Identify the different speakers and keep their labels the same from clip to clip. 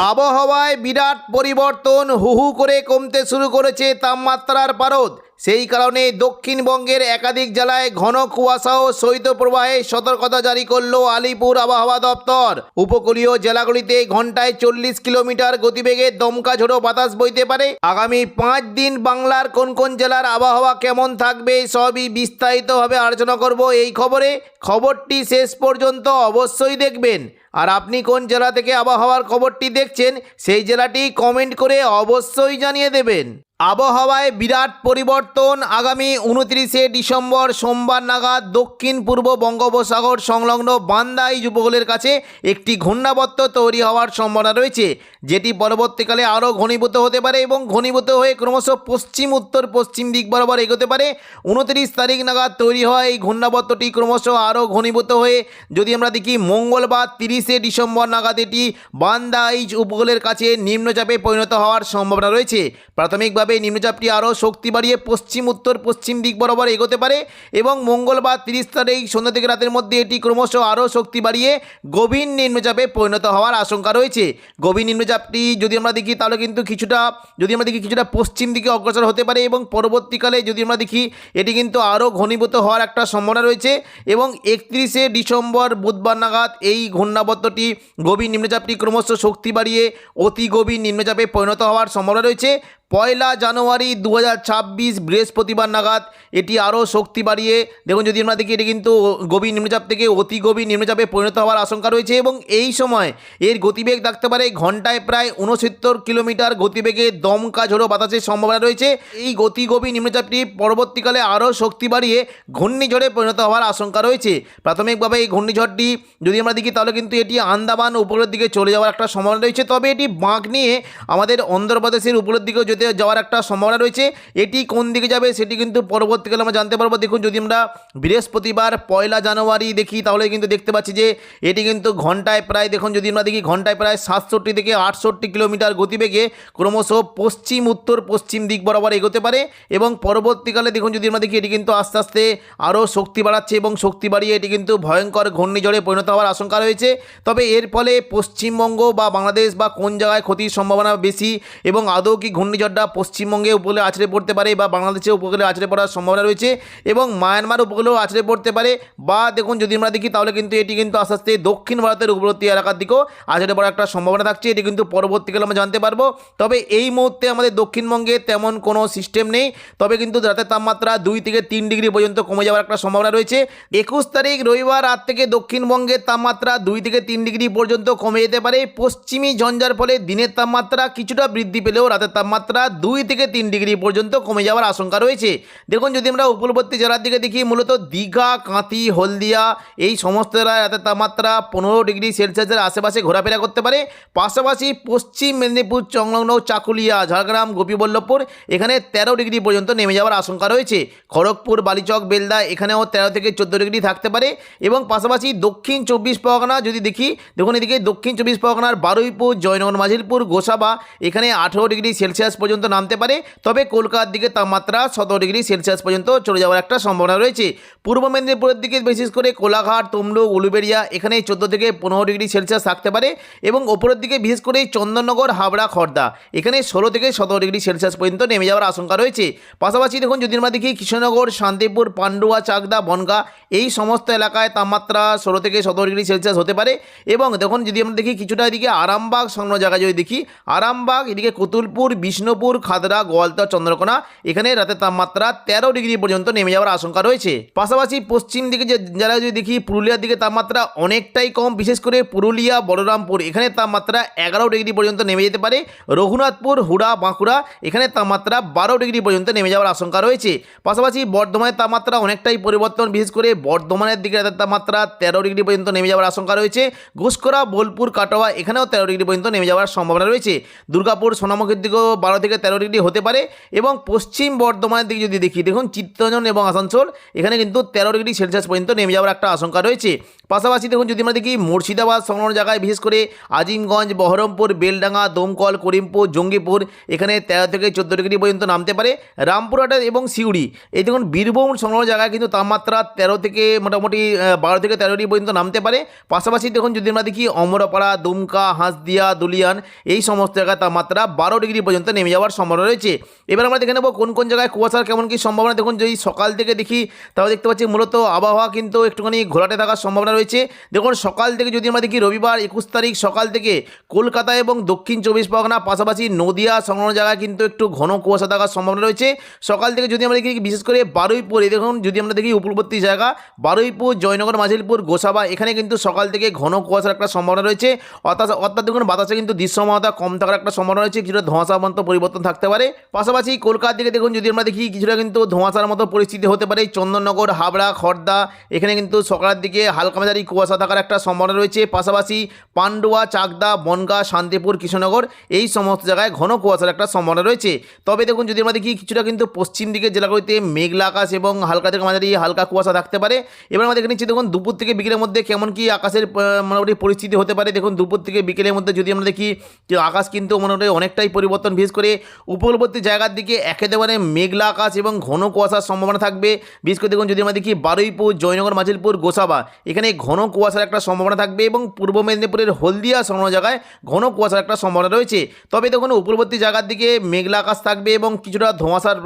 Speaker 1: আবহাওয়ায় বিরাট পরিবর্তন, হু হু করে কমতে শুরু করেছে তাপমাত্রার পারদ। সেই কারণে দক্ষিণবঙ্গের একাধিক জেলায় ঘন কুয়াশা ও শৈত্যপ্রবাহে সতর্কতা জারি করল আলিপুর আবহাওয়া দপ্তর। উপকূলীয় জেলাগুলিতে ঘন্টায় 40 কিলোমিটার গতিবেগে দমকা ঝোড়ো বাতাস বইতে পারে। আগামী 5 দিন বাংলার কোন কোন জেলার আবহাওয়া কেমন থাকবে সবই বিস্তারিতভাবে আলোচনা করব এই খবরে। খবরটি শেষ পর্যন্ত অবশ্যই দেখবেন। আর আপনি কোন জেলা থেকে আবহাওয়ার খবরটি দেখছেন সেই জেলাটি কমেন্ট করে অবশ্যই জানিয়ে দেবেন। আবহাওয়ায় বিরাট পরিবর্তন। আগামী 29শে ডিসেম্বর সোমবার নাগাদ দক্ষিণ পূর্ব বঙ্গোপসাগর সংলগ্ন বান্দাইজ উপকূলের কাছে একটি ঘূর্ণাবর্ত তৈরি হওয়ার সম্ভাবনা রয়েছে, যেটি পরবর্তীকালে আরও ঘনীভূত হতে পারে এবং ঘনীভূত হয়ে ক্রমশ পশ্চিম উত্তর পশ্চিম দিক বরাবর এগোতে পারে। 29 তারিখ নাগাদ তৈরি হওয়া এই ঘূর্ণাবর্তটি ক্রমশ আরও ঘনীভূত হয়ে যদি আমরা দেখি মঙ্গলবার 30শে ডিসেম্বর নাগাদ এটি বান্দাইজ উপকূলের কাছে নিম্নচাপে পরিণত হওয়ার সম্ভাবনা রয়েছে। প্রাথমিকভাবে নিম্নচাপটি আরও শক্তি বাড়িয়ে পশ্চিম উত্তর পশ্চিম দিক বরাবর এগোতে পারে এবং মঙ্গলবার 30 তারিখ সন্ধ্যা থেকে রাতের মধ্যে এটি ক্রমশ আরও শক্তি বাড়িয়ে গভীর নিম্নচাপে পরিণত হওয়ার আশঙ্কা রয়েছে। গভীর নিম্নচাপটি যদি আমরা দেখি তাহলে কিন্তু কিছুটা পশ্চিম দিকে অগ্রসর হতে পারে এবং পরবর্তীকালে যদি আমরা দেখি এটি কিন্তু আরও ঘনীভূত হওয়ার একটা সম্ভাবনা রয়েছে এবং 31শে ডিসেম্বর বুধবার নাগাদ এই ঘূর্ণাবর্তটি গভীর নিম্নচাপটি ক্রমশ শক্তি বাড়িয়ে অতি গভীর নিম্নচাপে পরিণত হওয়ার সম্ভাবনা রয়েছে। 1 জানুয়ারি 2026 বৃহস্পতিবার নাগাদ এটি আরও শক্তি বাড়িয়ে দেখুন যদি আমরা দেখি এটি কিন্তু গভীর নিম্নচাপ থেকে অতি গভীর নিম্নচাপে পরিণত হওয়ার আশঙ্কা রয়েছে এবং এই সময় এর গতিবেগ থাকতে পারে ঘন্টায় প্রায় 69 কিলোমিটার গতিবেগে দমকা ঝোড়ো বাতাসের সম্ভাবনা রয়েছে। এই গতি গভীর নিম্নচাপটি পরবর্তীকালে আরও শক্তি বাড়িয়ে ঘূর্ণিঝড়ে পরিণত হওয়ার আশঙ্কা রয়েছে। প্রাথমিকভাবে এই ঘূর্ণিঝড়টি যদি আমরা দেখি তাহলে কিন্তু এটি আন্দামান উপকূলের দিকে চলে যাওয়ার একটা সম্ভাবনা রয়েছে, তবে এটি বাঁক নিয়ে আমাদের অন্ধ্রপ্রদেশের উপকূলের দিকেও যাওয়ার একটা সম্ভাবনা রয়েছে। এটি কোন দিকে যাবে সেটি কিন্তু পরবর্তীকালে আমরা জানতে পারবো। দেখুন যদি আমরা বৃহস্পতিবার 1 জানুয়ারি দেখি তাহলে কিন্তু দেখতে পাচ্ছি যে এটি কিন্তু ঘন্টায় প্রায় দেখুন যদি আমরা দেখি ঘন্টায় প্রায় 67 থেকে 68 কিলোমিটার গতিবেগে ক্রমশ পশ্চিম উত্তর পশ্চিম দিক বরাবর এগোতে পারে এবং পরবর্তীকালে দেখুন যদি আমরা দেখি এটি কিন্তু আস্তে আস্তে আরও শক্তি বাড়াচ্ছে এবং শক্তি বাড়িয়ে এটি কিন্তু ভয়ঙ্কর ঘূর্ণিঝড়ে পরিণত হওয়ার আশঙ্কা রয়েছে। তবে এর ফলে পশ্চিমবঙ্গ বা বাংলাদেশ বা কোন জায়গায় ক্ষতির সম্ভাবনা বেশি এবং আদৌ কি ঘূর্ণিঝড়টা পশ্চিমবঙ্গে উপকূলে আছড়ে পড়তে পারে বা বাংলাদেশে উপকূলে আছড়ে পড়ার সম্ভাবনা রয়েছে এবং মায়ানমার উপকূলেও আছড়ে পড়তে পারে বা দেখুন যদি আমরা দেখি তাহলে কিন্তু এটি কিন্তু আস্তে আস্তে দক্ষিণ ভারতের উপকূলবর্তী এলাকার দিকেও আছড়ে পড়ার একটা সম্ভাবনা থাকছে। এটি কিন্তু পরবর্তীকালে আমরা জানতে পারবো। তবে এই মুহূর্তে আমাদের দক্ষিণবঙ্গে তেমন কোনো সিস্টেম নেই, তবে কিন্তু রাতের তাপমাত্রা 2 থেকে 3 ডিগ্রি পর্যন্ত কমে যাওয়ার একটা সম্ভাবনা রয়েছে। 21 তারিখ রবিবার রাত থেকে দক্ষিণবঙ্গের তাপমাত্রা 2 থেকে 3 ডিগ্রি পর্যন্ত কমে যেতে পারে। পশ্চিমী ঝঞ্ঝার ফলে দিনের তাপমাত্রা কিছুটা বৃদ্ধি পেলেও রাতের তাপমাত্রা 2 থেকে 3 ডিগ্রি পর্যন্ত কমে যাওয়ার আশঙ্কা রয়েছে। দেখুন যদি আমরা উপকূলবর্তী জেলার দিকে দেখি মূলত দীঘা, কাঁথি, হলদিয়া এই সমস্ত জেলায় রাতের তাপমাত্রা 15 ডিগ্রি সেলসিয়াসের আশেপাশে ঘোরাফেরা করতে পারে। পাশাপাশি পশ্চিম মেদিনীপুর সংলগ্ন চাকুলিয়া, ঝাড়গ্রাম, গোপীবল্লভপুর এখানে 13 ডিগ্রি পর্যন্ত নেমে যাওয়ার আশঙ্কা রয়েছে। খড়গপুর, বালিচক, বেলদা এখানেও 13 থেকে 14 ডিগ্রি থাকতে পারে এবং পাশাপাশি দক্ষিণ 24 পরগনা যদি দেখি দেখুন এদিকে দক্ষিণ 24 পরগনার বারুইপুর, জয়নগর, মাঝিরপুর, গোসাবা এখানে 18 ডিগ্রি সেলসিয়াস পর্যন্ত নামতে পারে। তবে কলকাতার দিকে তাপমাত্রা 17 ডিগ্রি সেলসিয়াস পর্যন্ত চলে যাওয়ার একটা সম্ভাবনা রয়েছে। পূর্ব মেদিনীপুরের দিকে বিশেষ করে কোলাঘাট, তমলুক, উলুবেড়িয়া এখানে 14 থেকে 15 ডিগ্রি সেলসিয়াস থাকতে পারে এবং ওপরের দিকে বিশেষ করে চন্দননগর, হাবড়া, খড়দা এখানে 16 থেকে 17 ডিগ্রি সেলসিয়াস পর্যন্ত নেমে যাওয়ার আশঙ্কা রয়েছে। পাশাপাশি দেখুন যদি আমরা দেখি কৃষ্ণনগর, শান্তিপুর, পান্ডুয়া, চাকদা, বনগাঁ এই সমস্ত এলাকায় তাপমাত্রা 16 থেকে 17 ডিগ্রি সেলসিয়াস হতে পারে এবং দেখুন যদি আমরা দেখি কিছুটা এদিকে আরামবাগ সংলগ্ন জায়গায় যদি দেখি আরামবাগ এদিকে কতুলপুর, বিষ্ণুপুর, খাদড়া, গোয়ালতর, চন্দ্রকোনা এখানে রাতের তাপমাত্রা 13 ডিগ্রি পর্যন্ত নেমে যাওয়ার আশঙ্কা রয়েছে। পাশাপাশি পশ্চিম দিকে যারা যদি দেখি পুরুলিয়ার দিকে তাপমাত্রা অনেকটাই কম, বিশেষ করে পুরুলিয়া, বলরামপুর এখানে তাপমাত্রা 11 ডিগ্রি পর্যন্ত নেমে যেতে পারে। রঘুনাথপুর, হুড়া, বাঁকুড়া এখানে তাপমাত্রা 12 ডিগ্রি পর্যন্ত নেমে যাওয়ার আশঙ্কা রয়েছে। পাশাপাশি বর্ধমানের তাপমাত্রা অনেকটাই পরিবর্তন, বিশেষ করে বর্ধমানের দিকে রাতের তাপমাত্রা 13 ডিগ্রি পর্যন্ত নেমে যাওয়ার আশঙ্কা রয়েছে। ঘুষকরা, বোলপুর, কাটোয়া এখানেও 13 ডিগ্রি পর্যন্ত নেমে যাওয়ার সম্ভাবনা রয়েছে। দুর্গাপুর, সোনামুখীর দিকেও 12 থেকে 13 ডিগ্রি হতে পারে এবং পশ্চিম বর্ধমানের দিকে যদি দেখি দেখুন চিত্তরঞ্জন এবং আসানসোল এখানে কিন্তু 13 ডিগ্রি সেলসিয়াস পর্যন্ত নেমে যাওয়ার একটা আশঙ্কা রয়েছে। পাশাপাশি দেখুন যদি আমরা দেখি মুর্শিদাবাদ সংলগ্ন জায়গায় বিশেষ করে আজিমগঞ্জ, বহরমপুর, বেলডাঙ্গা, দমকল, করিমপুর, জঙ্গিপুর এখানে 13 থেকে 14 ডিগ্রি পর্যন্ত নামতে পারে। রামপুরহাট এবং সিউড়ি এই দেখুন বীরভূম সংলগ্ন জায়গায় কিন্তু তাপমাত্রা 13 থেকে মোটামুটি 12 থেকে 13 ডিগ্রি পর্যন্ত নামতে পারে। পাশাপাশি দেখুন যদি আমরা দেখি অমরপাড়া, দুমকা, হাঁসদিয়া, দুলিয়ান এই সমস্ত জায়গায় তাপমাত্রা 12 ডিগ্রি পর্যন্ত নেমে যাওয়ার সম্ভাবনা রয়েছে। এবার আমরা দেখে নেব কোন কোন জায়গায় কুয়াশার কেমন কী সম্ভাবনা। দেখুন যদি সকাল থেকে দেখি তাহলে দেখতে পাচ্ছি মূলত আবহাওয়া কিন্তু একটুখানি ঘোলাটে থাকার সম্ভাবনা রয়েছে। দেখুন সকাল থেকে যদি আমরা দেখি রবিবার 21 তারিখ সকাল থেকে কলকাতা এবং দক্ষিণ 24 পরগনা পাশাপাশি নদিয়া সংলগ্ন জায়গায় কিন্তু একটু ঘন কুয়াশা থাকার সম্ভাবনা রয়েছে। সকাল থেকে যদি আমরা দেখি বিশেষ করে বারুইপুর, দেখুন যদি আমরা দেখি উপকূলবর্তী জায়গা বারুইপুর, জয়নগর, মাঝিলপুর, গোসাবা এখানে কিন্তু সকাল থেকে ঘন কুয়াশার একটা সম্ভাবনা রয়েছে। অর্থাৎ দেখুন বাতাসে কিন্তু দৃশ্যমানতা কম থাকার একটা সম্ভাবনা রয়েছে, কিছুটা ধোঁয়াশার মতো পরিবর্তন থাকতে পারে। পাশাপাশি কলকাতার দিকে দেখুন যদি আমরা দেখি কিছুটা কিন্তু ধোঁয়াশার মতো পরিস্থিতি হতে পারে। চন্দননগর, হাবড়া, খড়দা এখানে কিন্তু সকালের দিকে হালকা মাঝারি কুয়াশা থাকার একটা সম্ভাবনা রয়েছে। পাশাপাশি পান্ডুয়া, চাকদা, বনগাঁ, শান্তিপুর, কৃষ্ণনগর এই সমস্ত জায়গায় ঘন কুয়াশার একটা সম্ভাবনা রয়েছে। তবে দেখুন যদি আমরা দেখি কিছুটা কিন্তু পশ্চিম দিকের জেলাগুলিতে মেঘলা আকাশ এবং হালকা থেকে মাঝারি হালকা কুয়াশা থাকতে পারে। এবার আমরা দেখে নিচ্ছি দেখুন দুপুর থেকে বিকেলের মধ্যে কেমন কি আকাশের মোটামুটি পরিস্থিতি হতে পারে। দেখুন দুপুর থেকে বিকেলের মধ্যে যদি আমরা দেখি যে আকাশ কিন্তু মোটামুটি অনেকটাই পরিবর্তন, বিশেষ করে উপকূলবর্তী জায়গার দিকে একেবারে মেঘলা আকাশ এবং ঘন কুয়াশার সম্ভাবনা থাকবে। বিশেষ করে দেখুন যদি আমরা দেখি বারুইপুর, জয়নগর, মাঝিলপুর, গোসাবা এখানে ঘন কুয়াশার একটা সম্ভাবনা থাকবে এবং পূর্ব মেদিনীপুরের হলদিয়া সংলগ্ন জায়গায় ঘন কুয়াশার একটা সম্ভাবনা রয়েছে। তবে দেখুন উপকূলবর্তী জায়গার দিকে মেঘলা আকাশ থাকবে এবং কিছুটা ধোঁয়াশার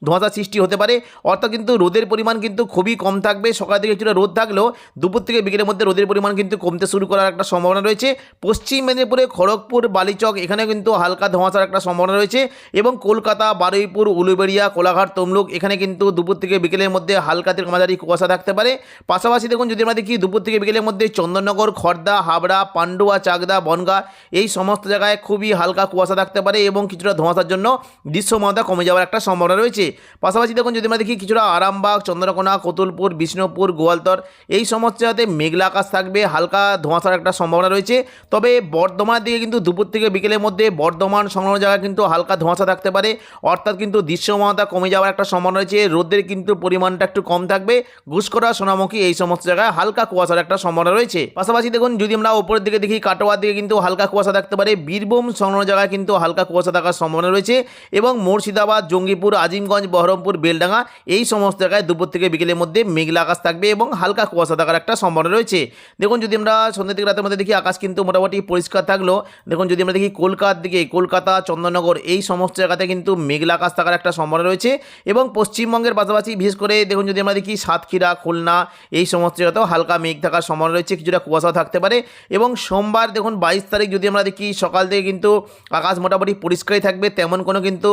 Speaker 1: ধোঁয়াশার সৃষ্টি হতে পারে। অর্থাৎ কিন্তু রোদের পরিমাণ কিন্তু খুবই কম থাকবে। সকাল থেকে কিছুটা রোদ থাকলেও দুপুর থেকে বিকেলের মধ্যে রোদের পরিমাণ কিন্তু কমতে শুরু করার একটা সম্ভাবনা রয়েছে। পশ্চিম মেদিনীপুরে খড়গপুর, বালিচক এখানে কিন্তু হালকা ধোঁয়াশার একটা সম্ভাবনা রয়েছে এবং কলকাতা, বারুইপুর, উলুবেড়িয়া, কোলাঘাট, তমলুক এখানে কিন্তু দুপুর থেকে বিকেলের মধ্যে হালকা থেকে মাঝারি কুয়াশা থাকতে পারে। পাশাপাশি দেখুন যদি আমরা দেখি দুপুর থেকে বিকেলের মধ্যে চন্দননগর, খড়দা, হাবড়া, পান্ডুয়া, চাকদা, বনগাঁ এই সমস্ত জায়গায় খুবই হালকা কুয়াশা থাকতে পারে এবং কিছুটা ধোঁয়াশার জন্য দৃশ্যমানতা কমে যাওয়ার একটা সম্ভাবনা রয়েছে। পাশাপাশি দেখুন যদি আমরা দেখি কিছুটা আরামবাগ, চন্দ্রকোনা, কতুলপুর, বিষ্ণুপুর, গোয়ালতর এই সমস্ত জায়গাতে মেঘলা আকাশ থাকবে, হালকা ধোঁয়াশার একটা সম্ভাবনা রয়েছে। তবে বর্ধমানের দিকে কিন্তু দুপুর থেকে বিকেলের মধ্যে বর্ধমান সংলগ্ন জায়গায় কিন্তু হালকা ধোঁয়াশা থাকতে পারে। অর্থাৎ কিন্তু দৃশ্যমানতা কমে যাওয়ার একটা সম্ভাবনা রয়েছে। রোদের কিন্তু পরিমাণটা একটু কম থাকবে। ঘুষকরা, সোনামুখী এই সমস্ত জায়গায় হালকা কুয়াশার একটা সম্ভাবনা রয়েছে। পাশাপাশি দেখুন যদি আমরা উপরের দিকে দেখি কাটোয়ার দিকে কিন্তু হালকা কুয়াশা থাকতে পারে। বীরভূম সংলগ্ন জায়গায় কিন্তু হালকা কুয়াশা থাকার সম্ভাবনা রয়েছে এবং মুর্শিদাবাদ, জঙ্গিপুর, আজিমগঞ্জ, বহরমপুর, বেলডাঙ্গা এই সমস্ত জায়গায় দুপুর থেকে বিকেলের মধ্যে মেঘলা আকাশ থাকবে এবং হালকা কুয়াশা থাকার একটা সম্ভাবনা রয়েছে। দেখুন যদি আমরা সন্ধ্যা থেকে রাতের মধ্যে দেখি আকাশ কিন্তু মোটামুটি পরিষ্কার থাকলেও দেখুন যদি আমরা দেখি কলকাতার দিকে কলকাতা, চন্দননগর এই সমস্ত জায়গাতে কিন্তু মেঘলা আকাশ থাকার একটা সম্ভাবনা রয়েছে এবং পশ্চিমবঙ্গের পাশাপাশি বিশেষ করে দেখুন যদি আমরা দেখি সাতক্ষীরা, খুলনা এই সমস্ত জায়গাতেও হালকা মেঘ থাকার সম্ভাবনা রয়েছে, কিছুটা কুয়াশাও থাকতে পারে। এবং সোমবার দেখুন 22 তারিখ যদি আমরা দেখি সকাল থেকে কিন্তু আকাশ মোটামুটি পরিষ্কারই থাকবে, তেমন কোনো কিন্তু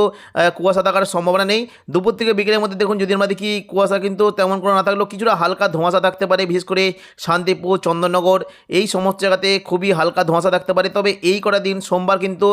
Speaker 1: কুয়াশা থাকার সম্ভাবনা নেই। দুপুর থেকে বিকেলের মধ্যে দেখুন যদি আমরা দেখি কুয়াশা কিন্তু তেমন কোনো না থাকলেও কিছুটা হালকা ধোঁয়াশা থাকতে পারে, বিশেষ করে শান্তিপুর, চন্দননগর এই সমস্ত জায়গাতে খুবই হালকা ধোঁয়াশা থাকতে পারে। তবে এই কটা দিন সোমবার কিন্তু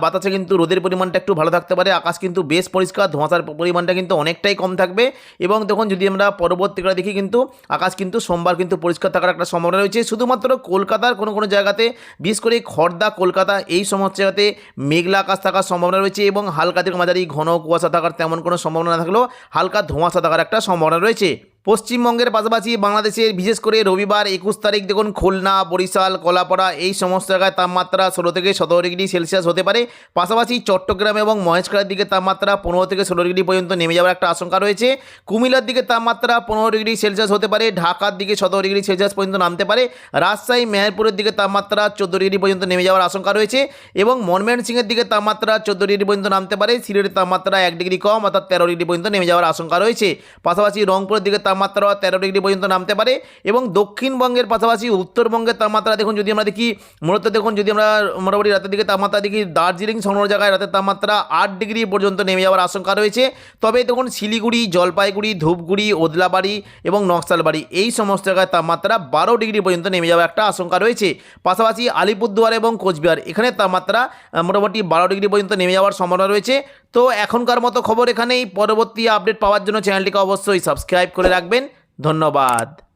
Speaker 1: বাতাসে কিন্তু রোদের পরিমাণটা একটু ভালো থাকতে পারে, আকাশ কিন্তু বেশ পরিষ্কার, ধোঁয়াশার পরিমাণটা কিন্তু অনেকটাই কম থাকবে। এবং দেখুন যদি আমরা পরবর্তীকালে দেখি কিন্তু আকাশ কিন্তু সোমবার কিন্তু পরিষ্কার থাকার একটা সম্ভাবনা রয়েছে। শুধুমাত্র কলকাতার কোনো জায়গাতে বিশেষ করে খড়দা, কলকাতা এই সমস্ত জায়গাতে মেঘলা আকাশ থাকার সম্ভাবনা রয়েছে এবং হালকা থেকে মাঝারি ঘন কুয়াশা থাকার তেমন কোনো সম্ভাবনা না থাকলেও হালকা ধোঁয়াশা থাকার একটা সম্ভাবনা রয়েছে। পশ্চিমবঙ্গের পাশাপাশি বাংলাদেশের বিশেষ করে রবিবার 21 তারিখ দেখুন খুলনা, বরিশাল, কলাপাড়া এই সমস্ত জায়গায় তাপমাত্রা 16 থেকে 17 ডিগ্রি সেলসিয়াস হতে পারে। পাশাপাশি চট্টগ্রাম এবং মহেশখালীর দিকে তাপমাত্রা 15 থেকে 16 ডিগ্রি পর্যন্ত নেমে যাওয়ার একটা আশঙ্কা রয়েছে। কুমিল্লার দিকে তাপমাত্রা 15 ডিগ্রি সেলসিয়াস হতে পারে, ঢাকার দিকে 17 ডিগ্রি সেলসিয়াস পর্যন্ত নামতে পারে। রাজশাহী, মেহেরপুরের দিকে তাপমাত্রা 14 ডিগ্রি পর্যন্ত নেমে যাওয়ার আশঙ্কা রয়েছে এবং ময়মনসিংহের দিকে তাপমাত্রা 14 ডিগ্রি পর্যন্ত নামতে পারে। সিলেটের তাপমাত্রা 1 ডিগ্রি কম অর্থাৎ 13 ডিগ্রি পর্যন্ত নেমে যাওয়ার আশঙ্কা রয়েছে। পাশাপাশি রংপুরের দিকে তাপমাত্রা 13 ডিগ্রি পর্যন্ত নামতে পারে এবং দক্ষিণবঙ্গের পাশাপাশি উত্তরবঙ্গের তাপমাত্রা দেখুন যদি আমরা দেখি মূলত দেখুন যদি আমরা মোটামুটি রাতের দিকে তাপমাত্রা দেখি দার্জিলিং সংলগ্ন জায়গায় রাতের তাপমাত্রা 8 ডিগ্রি পর্যন্ত নেমে যাওয়ার আশঙ্কা রয়েছে। তবে দেখুন শিলিগুড়ি, জলপাইগুড়ি, ধূপগুড়ি, ওদলাবাড়ি এবং নকশালবাড়ি এই সমস্ত জায়গায় তাপমাত্রা 12 ডিগ্রি পর্যন্ত নেমে যাওয়ার একটা আশঙ্কা রয়েছে। পাশাপাশি আলিপুরদুয়ার এবং কোচবিহার এখানে তাপমাত্রা মোটামুটি 12 ডিগ্রি পর্যন্ত নেমে যাওয়ার সম্ভাবনা রয়েছে। তো এখনকার মতো খবর এখানেই। পরবর্তী আপডেট পাওয়ার জন্য চ্যানেলটিকে অবশ্যই সাবস্ক্রাইব করে রাখবেন। ধন্যবাদ।